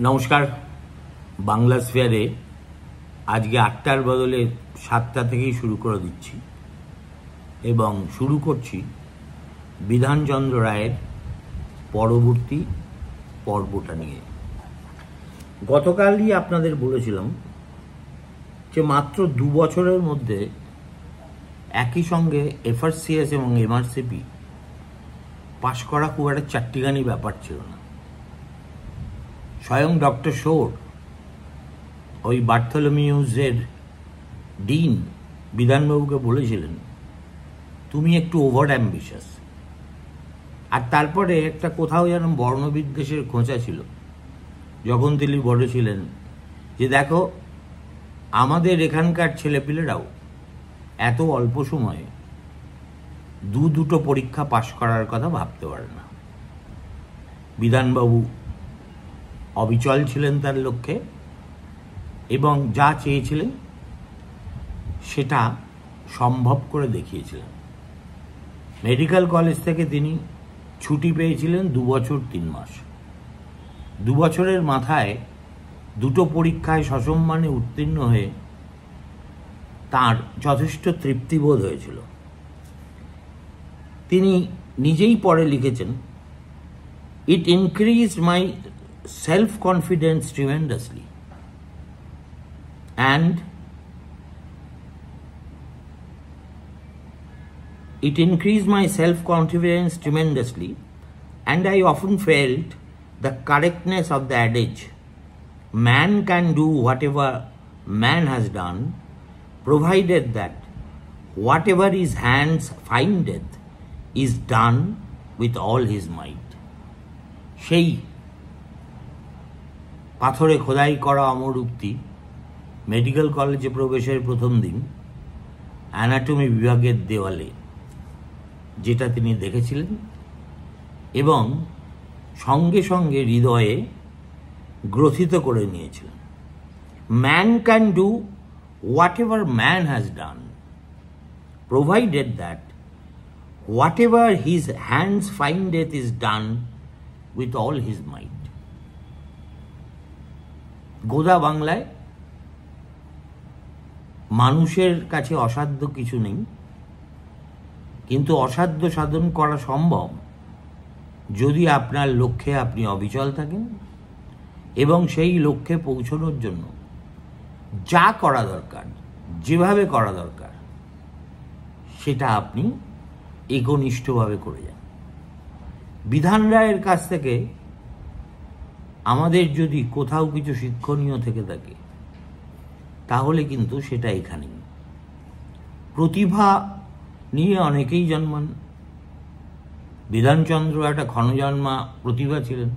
নমস্কার। বাংলা স্ফিয়ারে আজকে ৮টার বদলে ৭টা থেকেই শুরু করে দিচ্ছি এবং শুরু করছি বিধানচন্দ্র রায়ের পরবর্তী পর্বটা নিয়ে। গতকালই আপনাদের বলেছিলাম যে মাত্র ২ বছরের মধ্যে একই সঙ্গে এফআরসিএস এবং এমআরসিপি পাশ করা খুব একটা চারটিখানি ব্যাপার ছিল না। স্বয়ং ডক্টর শোর ওই বার্থোলোমিউজের ডিন বিধানবাবুকে বলেছিলেন, তুমি একটু ওভার অ্যাম্বিশাস। আর তারপরে একটা কোথাও যেন বর্ণবিদ্বেষের খোঁচা ছিল যখন তিনি বলেছিলেন যে দেখো, আমাদের এখানকার ছেলেপিলেরাও এত অল্প সময়ে দুটো পরীক্ষা পাশ করার কথা ভাবতে পারে না। বিধানবাবু অবিচল ছিলেন তার লক্ষ্যে এবং যা চেয়েছিলেন সেটা সম্ভব করে দেখিয়েছিলেন। মেডিকেল কলেজ থেকে তিনি ছুটি পেয়েছিলেন ২ বছর ৩ মাস। ২ বছরের মাথায় দুটো পরীক্ষায় সসম্মানে উত্তীর্ণ হয়ে তার যথেষ্ট তৃপ্তিবোধ হয়েছিল। তিনি নিজেই পরে লিখেছেন, it increased my self-confidence tremendously and I often felt the correctness of the adage, man can do whatever man has done, provided that whatever his hands findeth is done with all his might. সেই পাথরে খোদাই করা অমর উক্তি medical কলেজে প্রবেশের প্রথম দিন anatomy বিভাগের দেওয়ালে যেটা তিনি দেখেছিলেন এবং সঙ্গে সঙ্গে হৃদয়ে গ্রথিত করে নিয়েছিলেন। Man can do whatever man has done, provided that whatever his hands findeth is done with all his might. গোদা বাংলায় মানুষের কাছে অসাধ্য কিছু নেই, কিন্তু অসাধ্য সাধন করা সম্ভব যদি আপনার লক্ষ্যে আপনি অবিচল থাকেন এবং সেই লক্ষ্যে পৌঁছানোর জন্য যা করা দরকার, যেভাবে করা দরকার, সেটা আপনি একনিষ্ঠভাবে করে যান। বিধান রায়ের কাছ থেকে আমাদের যদি কোথাও কিছু শিক্ষণীয় থেকে থাকে তাহলে কিন্তু সেটা এখানেই। প্রতিভা নিয়ে অনেকেই জন্মান। বিধানচন্দ্র একটা ক্ষণজন্মা প্রতিভা ছিলেন,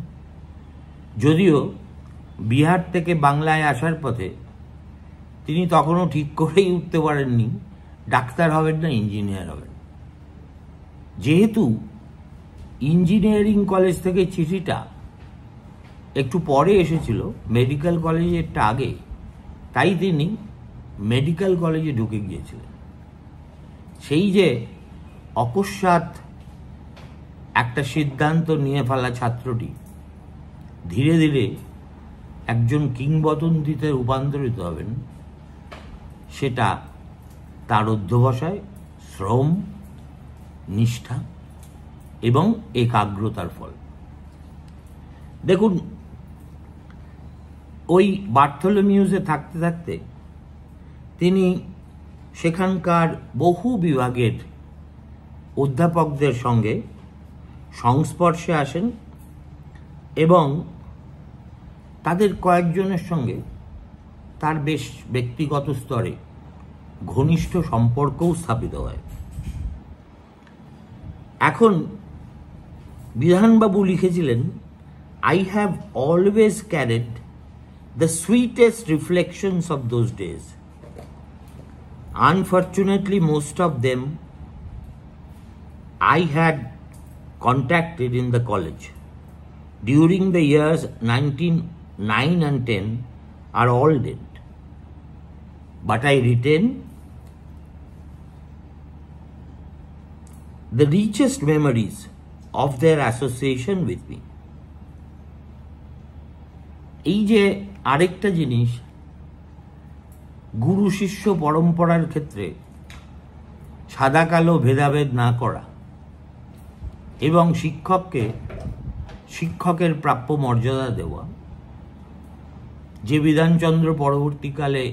যদিও বিহার থেকে বাংলায় আসার পথে তিনি তখনও ঠিক করেই উঠতে পারেননি ডাক্তার হবেন না ইঞ্জিনিয়ার হবেন। যেহেতু ইঞ্জিনিয়ারিং কলেজ থেকে চিঠিটা একটু পরে এসেছিল, মেডিকেল কলেজেরটা আগে, তাই তিনি মেডিকেল কলেজে ঢুকে গিয়েছিলেন। সেই যে অকস্মাৎ একটা সিদ্ধান্ত নিয়ে ফেলা ছাত্রটি ধীরে ধীরে একজন কিংবদন্তিতে রূপান্তরিত হবেন, সেটা তার অধ্যবসায়, শ্রম, নিষ্ঠা এবং একাগ্রতার ফল। দেখুন, ওই বার্থোলোমিউজে থাকতে থাকতে তিনি সেখানকার বহু বিভাগের অধ্যাপকদের সঙ্গে সংস্পর্শে আসেন এবং তাদের কয়েকজনের সঙ্গে তার বেশ ব্যক্তিগত স্তরে ঘনিষ্ঠ সম্পর্কও স্থাপিত হয়। এখন বিধানবাবু লিখেছিলেন, I have always carried the sweetest reflections of those days. Unfortunately, most of them I had contacted in the college during the years 1909 and 10 are all dead. But I retain the richest memories of their association with me. এই যে আরেকটা জিনিস, গুরু শিষ্য পরম্পরার ক্ষেত্রে সাদা কালো ভেদাভেদ না করা এবং শিক্ষককে শিক্ষকের প্রাপ্য মর্যাদা দেওয়া, যে বিধানচন্দ্র পরবর্তীকালে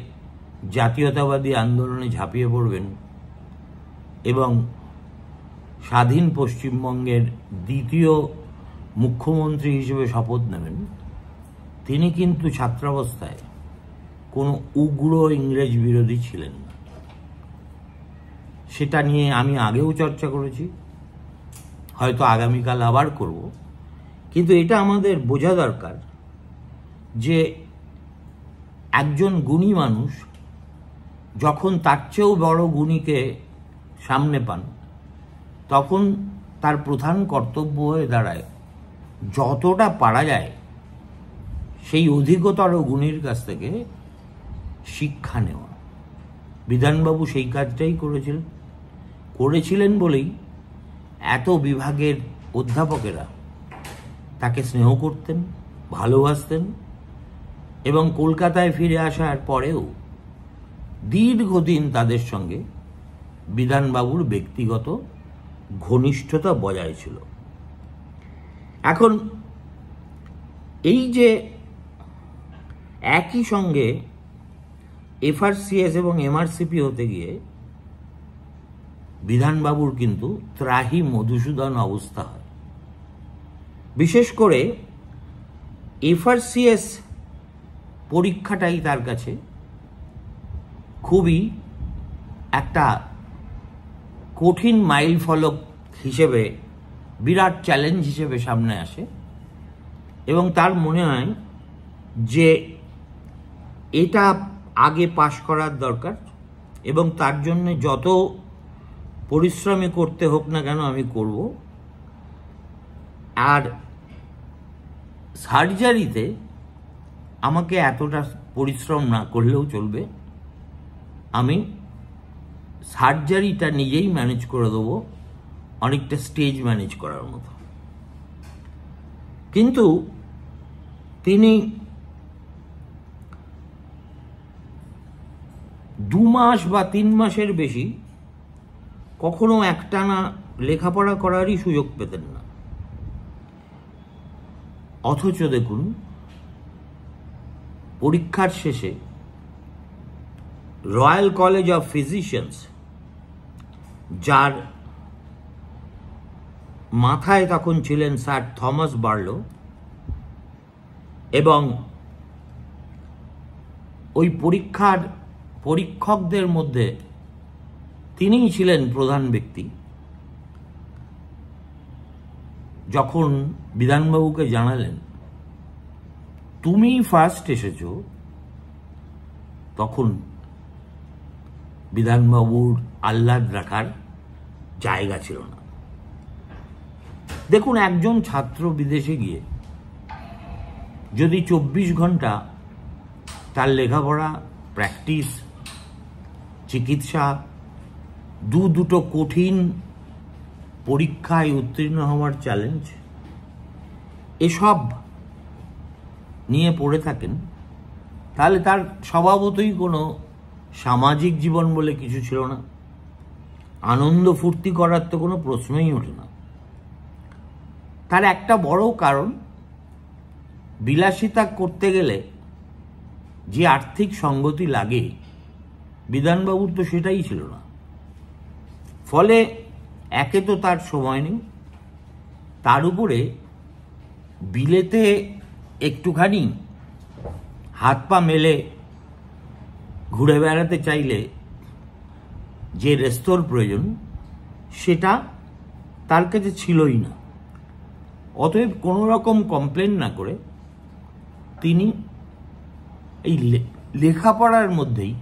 জাতীয়তাবাদী আন্দোলনে ঝাঁপিয়ে পড়বেন এবং স্বাধীন পশ্চিমবঙ্গের দ্বিতীয় মুখ্যমন্ত্রী হিসেবে শপথ নেবেন, তিনি কিন্তু ছাত্রাবস্থায় কোনো উগ্র ইংরেজ বিরোধী ছিলেন না। সেটা নিয়ে আমি আগেও চর্চা করেছি, হয়তো আগামীকাল আবার করব। কিন্তু এটা আমাদের বোঝা দরকার যে একজন গুণী মানুষ যখন তার চেয়েও বড় গুণীকে সামনে পান, তখন তার প্রধান কর্তব্য হয়ে দাঁড়ায় যতটা পারা যায় সেই অধিকতর গুণীর কাছ থেকে শিক্ষা নেওয়া। বিধানবাবু সেই কাজটাই করেছিলেন বলেই এত বিভাগের অধ্যাপকেরা তাকে স্নেহ করতেন, ভালোবাসতেন এবং কলকাতায় ফিরে আসার পরেও দীর্ঘদিন তাদের সঙ্গে বিধানবাবুর ব্যক্তিগত ঘনিষ্ঠতা বজায় ছিল। এখন এই যে একই সঙ্গে এফআরসিএস এবং এমআরসিপি হতে গিয়ে বিধানবাবুর কিন্তু ত্রাহি মধুসূদন অবস্থা হয়। বিশেষ করে এফআরসিএস পরীক্ষাটাই তার কাছে খুবই একটা কঠিন মাইল ফলক হিসেবে, বিরাট চ্যালেঞ্জ হিসেবে সামনে আসে এবং তার মনে হয় যে এটা আগে পাশ করার দরকার এবং তার জন্য যত পরিশ্রমই করতে হোক না কেন আমি করব। আর সার্জারিতে আমাকে এতটা পরিশ্রম না করলেও চলবে, আমি সার্জারিটা নিজেই ম্যানেজ করে দেবো, অনেকটা স্টেজ ম্যানেজ করার মতো। কিন্তু তিনি 2 মাস বা 3 মাসের বেশি কখনো একটানা লেখাপড়া করারই সুযোগ পেতেন না। অথচ দেখুন, পরীক্ষার শেষে রয়্যাল কলেজ অফ ফিজিশিয়ানস, যার মাথায় তখন ছিলেন স্যার থমাস বার্লো, এবং ওই পরীক্ষকদের মধ্যে তিনিই ছিলেন প্রধান ব্যক্তি, যখন বিধানবাবুকে জানালেন তুমি ফার্স্ট এসেছ, তখন বিধানবাবুর আহ্লাদ রাখার জায়গা ছিল না। দেখুন, একজন ছাত্র বিদেশে গিয়ে যদি 24 ঘন্টা তার লেখাপড়া, প্র্যাকটিস, চিকিৎসা, দুটো কঠিন পরীক্ষায় উত্তীর্ণ হওয়ার চ্যালেঞ্জ, এসব নিয়ে পড়ে থাকেন, তাহলে তার স্বভাবতই কোনো সামাজিক জীবন বলে কিছু ছিল না। আনন্দ ফুর্তি করার তো কোনো প্রশ্নই ওঠে না। তার একটা বড় কারণ, বিলাসিতা করতে গেলে যে আর্থিক সঙ্গতি লাগে, বিধানবাবুর তো সেটাই ছিল না। ফলে একে তো তার সময় নেই, তার উপরে বিলেতে একটুখানি হাত পা মেলে ঘুরে বেড়াতে চাইলে যে রেস্তোর প্রয়োজন, সেটা তার কাছে ছিলই না। অতএব কোনো রকম কমপ্লেন না করে তিনি এই লেখাপড়ার মধ্যেই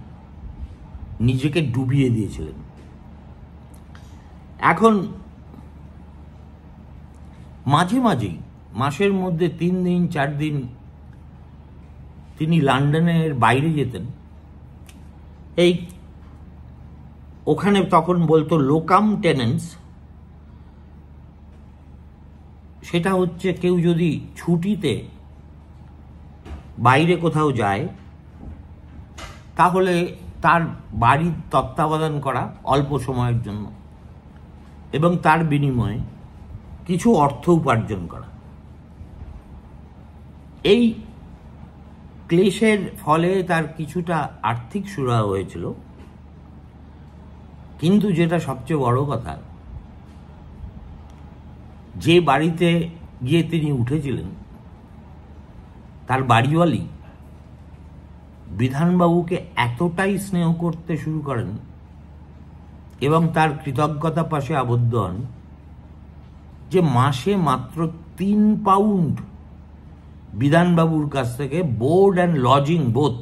নিজেকে ডুবিয়ে দিয়েছিলেন। এখন মাঝে মাঝেই, মাসের মধ্যে 3 দিন 4 দিন তিনি লন্ডনের বাইরে যেতেন। এই ওখানে তখন বলতো লোকাম টেনেন্স, সেটা হচ্ছে কেউ যদি ছুটিতে বাইরে কোথাও যায়, তাহলে তার বাড়ির তত্ত্বাবধান করা অল্প সময়ের জন্য এবং তার বিনিময়ে কিছু অর্থ উপার্জন করা। এই ক্লেশের ফলে তার কিছুটা আর্থিক সুরাহা হয়েছিল, কিন্তু যেটা সবচেয়ে বড় কথা, যে বাড়িতে গিয়ে তিনি উঠেছিলেন তার বাড়িওয়ালি বিধানবাবুকে এতটাই স্নেহ করতে শুরু করেন এবং তার কৃতজ্ঞতা পাশে আবদ্ধ হন যে মাসে মাত্র 3 পাউন্ড বিধানবাবুর কাছ থেকে বোর্ড অ্যান্ড লজিং বোথ,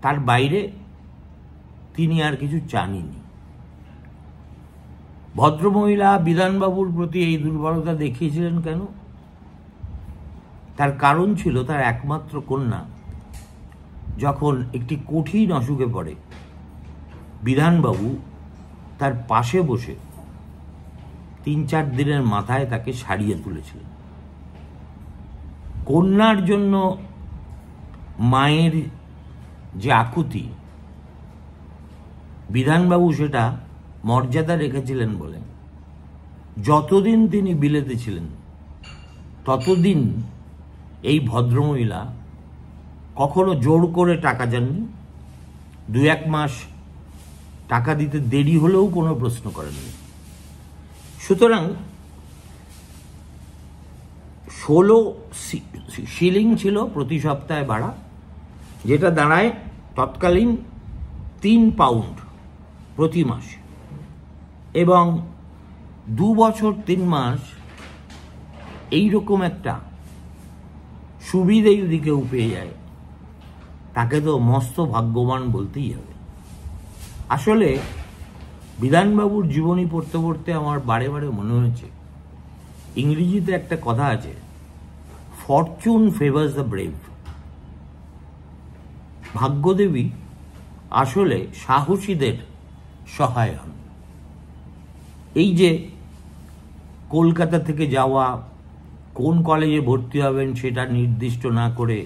তার বাইরে তিনি আর কিছু চাননি। ভদ্রমহিলা বিধানবাবুর প্রতি এই দুর্বলতা দেখিয়েছিলেন কেন? তার কারণ ছিল তার একমাত্র কন্যা যখন একটি কঠিন অসুখে পড়ে, বিধানবাবু তার পাশে বসে 3-4 দিনের মাথায় তাকে সারিয়ে তুলেছিলেন। কন্যার জন্য মায়ের যে আকুতি, বিধানবাবু সেটা মর্যাদা রেখেছিলেন বলে যতদিন তিনি বিলেতে ছিলেন ততদিন এই ভদ্রমহিলা কখনো জোর করে টাকা যাননি। 2-1 মাস টাকা দিতে দেরি হলেও কোনো প্রশ্ন করেননি। সুতরাং 16 শিলিং ছিল প্রতি সপ্তাহে ভাড়া, যেটা দাঁড়ায় তৎকালীন 3 পাউন্ড প্রতি মাসে, এবং 2 বছর 3 মাস এইরকম একটা সুবিধে যদি কেউ পেয়ে যায় তাকে তো মস্ত ভাগ্যবান বলতেই হবে। আসলে বিধানবাবুর জীবনী পড়তে পড়তে আমার বারে বারে মনে হয়েছে, ইংরেজিতে একটা কথা আছে, ফরচুন ফেভার্স দ্য ব্রেভ। ভাগ্যদেবী আসলে সাহসীদের সহায় হন। এই যে কলকাতা থেকে যাওয়া, কোন কলেজে ভর্তি হবেন সেটা নির্দিষ্ট না করে,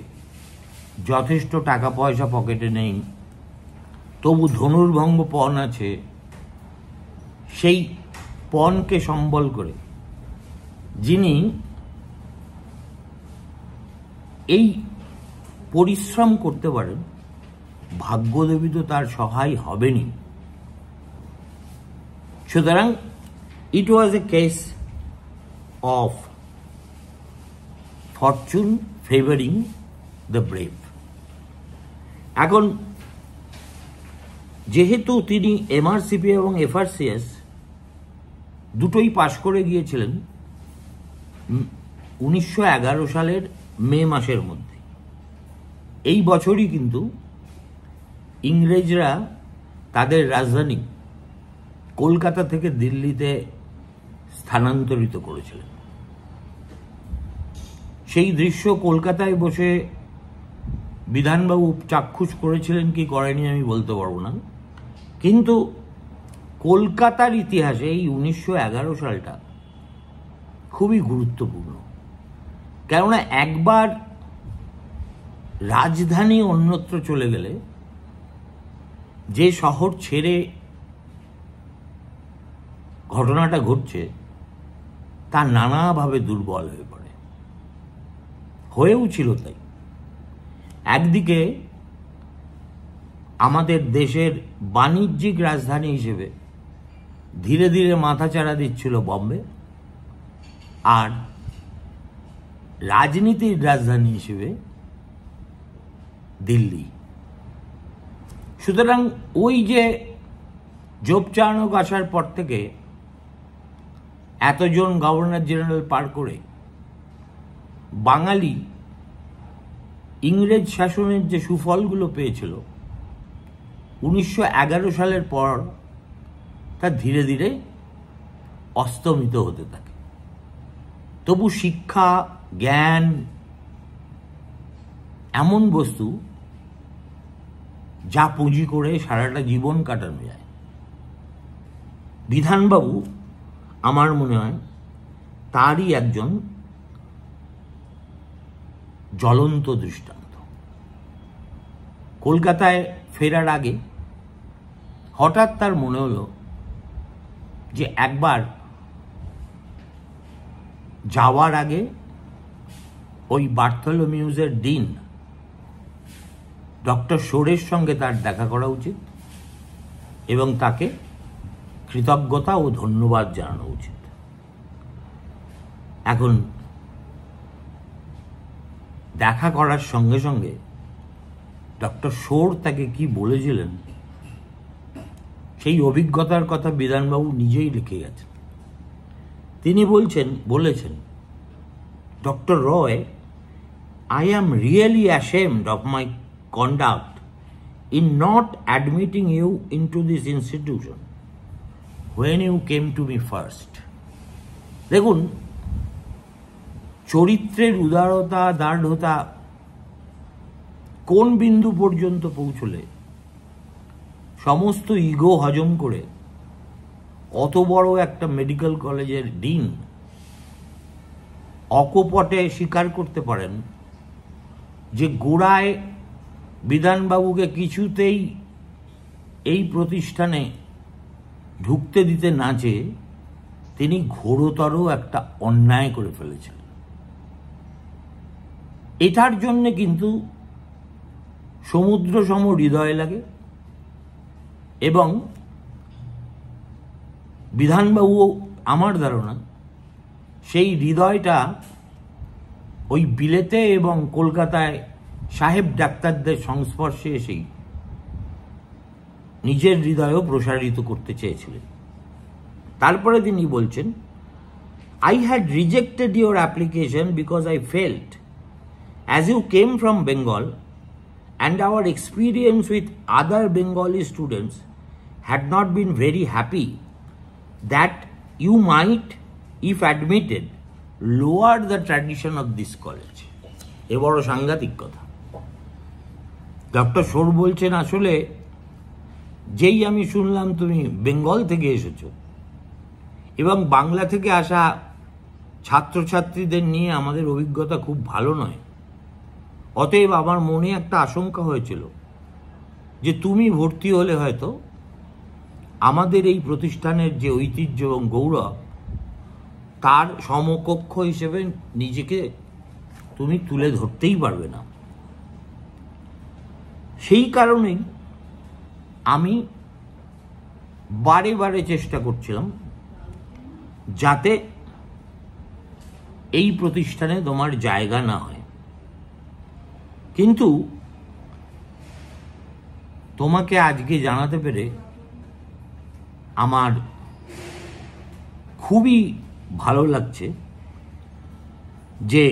যথেষ্ট টাকা পয়সা পকেটে নেই, তবু ধনুর্ভঙ্গ পণ আছে, সেই পণকে সম্বল করে যিনি এই পরিশ্রম করতে পারেন, ভাগ্যদেবী তো তার সহায় হবেনই। সুতরাং it was a case of fortune favouring the brave. এখন যেহেতু তিনি এমআরসিপি এবং এফআরসিএস দুটোই পাশ করে গিয়েছিলেন 1911 সালের মে মাসের মধ্যে, এই বছরই কিন্তু ইংরেজরা তাদের রাজধানী কলকাতা থেকে দিল্লিতে স্থানান্তরিত করেছিলেন। সেই দৃশ্য কলকাতায় বসে বিধানবাবু চাক্ষুষ করেছিলেন কি করেনি আমি বলতে পারবো না, কিন্তু কলকাতার ইতিহাসে এই 1911 সালটা খুবই গুরুত্বপূর্ণ। কেননা একবার রাজধানী অন্যত্র চলে গেলে যে শহর ছেড়ে ঘটনাটা ঘটছে তা নানাভাবে দুর্বল হয়ে পড়ে, হয়েও ছিল তাই। একদিকে আমাদের দেশের বাণিজ্যিক রাজধানী হিসেবে ধীরে ধীরে মাথাচাড়া দিচ্ছিল বম্বে, আর রাজনীতির রাজধানী হিসেবে দিল্লি। সুতরাং ওই যে জোপচার্নক আসার পর থেকে এতজন গভর্নর জেনারেল পার করে বাঙালি ইংরেজ শাসনের যে সুফলগুলো পেয়েছিল 1911 সালের পর তা ধীরে ধীরে অস্তমিত হতে থাকে। তবু শিক্ষা, জ্ঞান এমন বস্তু যা পুঁজি করে সারাটা জীবন কাটানো যায়। বিধানবাবু আমার মনে হয় তারই একজন জ্বলন্ত দৃষ্টান্ত। কলকাতায় ফেরার আগে হঠাৎ তার মনে হলো যে একবার যাওয়ার আগে ওই বার্থোলোমিউজের ডিন ডক্টর শোরের সঙ্গে তার দেখা করা উচিত এবং তাকে কৃতজ্ঞতা ও ধন্যবাদ জানানো উচিত। এখন দেখা করার সঙ্গে সঙ্গে ডক্টর শোর তাকে কি বলেছিলেন সেই অভিজ্ঞতার কথা বিধানবাবু নিজেই লিখে গেছেন। তিনি বলেছেন, doctor Roy, I am really ashamed of my conduct in not admitting you into this institution when you came to me first. দেখুন, চরিত্রের উদারতা, দার্ঢ়তা কোন বিন্দু পর্যন্ত পৌঁছলে সমস্ত ইগো হজম করে অত বড় একটা মেডিকেল কলেজের ডিন অকপটে স্বীকার করতে পারেন যে গোড়ায় বিধানবাবুকে কিছুতেই এই প্রতিষ্ঠানে ঢুকতে দিতে না চেয়ে তিনি ঘোরতর একটা অন্যায় করে ফেলেছিলেন। এটার জন্যে কিন্তু সমুদ্র সম হৃদয় লাগে এবং বিধানবাবু, আমার ধারণা, সেই হৃদয়টা ওই বিলেতে এবং কলকাতায় সাহেব ডাক্তারদের সংস্পর্শে এসেই নিজের হৃদয়ও প্রসারিত করতে চেয়েছিলেন। তারপরে তিনি বলছেন, I had rejected your application because I felt as you came from Bengal and our experience with other Bengali students had not been very happy that you might, if admitted, lower the tradition of this college. এ বড় সাংঘাতিক কথা। Doctor শোর বলছেন, আসলে যেই আমি শুনলাম তুমি বেঙ্গল থেকে এসেছো এবং বাংলা থেকে আসা ছাত্রছাত্রীদের নিয়ে আমাদের অভিজ্ঞতা খুব ভালো নয়, অতএব আমার মনে একটা আশঙ্কা হয়েছিল যে তুমি ভর্তি হলে হয়তো আমাদের এই প্রতিষ্ঠানের যে ঐতিহ্য এবং গৌরব তার সমকক্ষ হিসেবে নিজেকে তুমি তুলে ধরতেই পারবে না। সেই কারণেই আমি বারে বারে চেষ্টা করছিলাম যাতে এই প্রতিষ্ঠানে তোমার জায়গা না হয়, কিন্তু তোমাকে আজকে জানাতে পেরে আমার খুবই ভালো লাগছে যে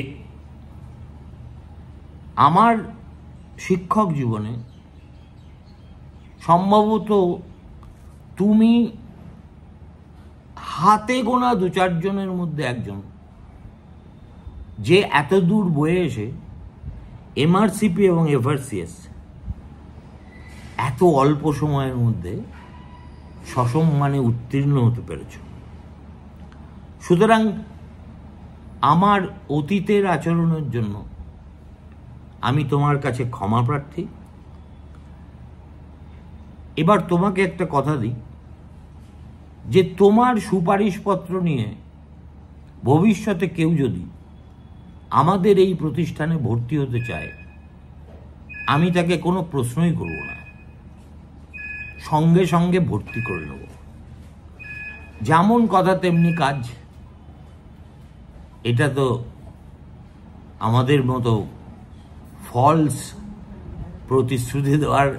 আমার শিক্ষক জীবনে সম্ভবত তুমি হাতে গোনা 2-4 জনের মধ্যে একজন যে এত দূর বয়ে এসে এমআরসিপি এবং এফআরসিএস এত অল্প সময়ের মধ্যে সসম্মানে উত্তীর্ণ হতে পেরেছ। সুতরাং আমার অতীতের আচরণের জন্য আমি তোমার কাছে ক্ষমা প্রার্থী। এবার তোমাকে একটা কথা দিই যে তোমার সুপারিশপত্র নিয়ে ভবিষ্যতে কেউ যদি আমাদের এই প্রতিষ্ঠানে ভর্তি হতে চায়, আমি তাকে কোনো প্রশ্নই করব না, সঙ্গে সঙ্গে ভর্তি করে নেব। যেমন কথা তেমনি কাজ। এটা তো আমাদের মতো ফলস প্রতিশ্রুতি দেওয়ার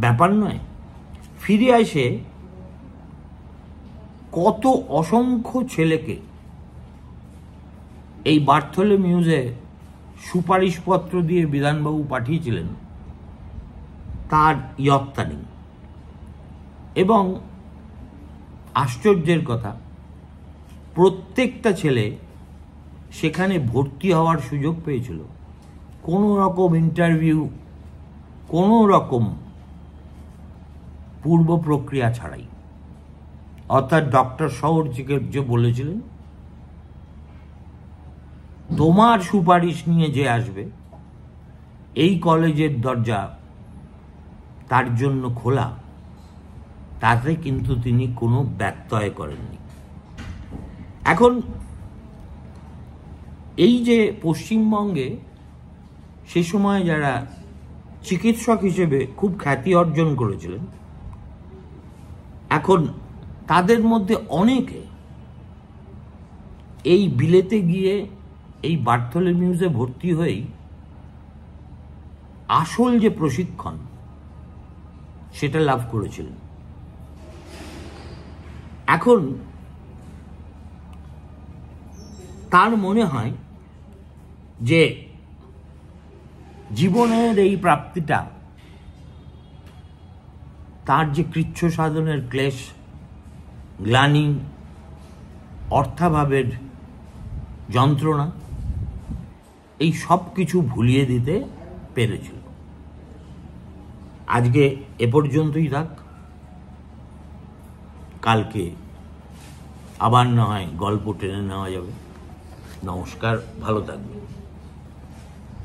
ব্যাপার নয়। ফিরে আসে কত অসংখ্য ছেলেকে এই বার্থোলোমিউজে সুপারিশপত্র দিয়ে বিধানবাবু পাঠিয়েছিলেন তার ইয়ত্তা নেই। এবং আশ্চর্যের কথা, প্রত্যেকটা ছেলে সেখানে ভর্তি হওয়ার সুযোগ পেয়েছিল কোনো রকম ইন্টারভিউ, কোনো রকম পূর্ব প্রক্রিয়া ছাড়াই। অর্থাৎ ডক্টর শৌর যে বলেছিলেন, তোমার সুপারিশ নিয়ে যে আসবে এই কলেজের দরজা তার জন্য খোলা, তাতে কিন্তু তিনি কোনো ব্যত্যয় করেননি। এখন এই যে পশ্চিমবঙ্গে সে সময় যারা চিকিৎসক হিসেবে খুব খ্যাতি অর্জন করেছিলেন, এখন তাদের মধ্যে অনেকে এই বিলেতে গিয়ে এই বার্থোলোমিউসে ভর্তি হয়েই আসল যে প্রশিক্ষণ সেটা লাভ করেছিলেন। এখন তার মনে হয় যে জীবনের এই প্রাপ্তিটা তার যে কৃচ্ছ সাধনের ক্লেশ, গ্লানি, অর্থাভাবের যন্ত্রণা, এই সব কিছু ভুলিয়ে দিতে পেরেছিল। আজকে এ পর্যন্তই থাক, কালকে আবার না হয় গল্প টেনে নেওয়া যাবে। নমস্কার, ভালো থাকবেন।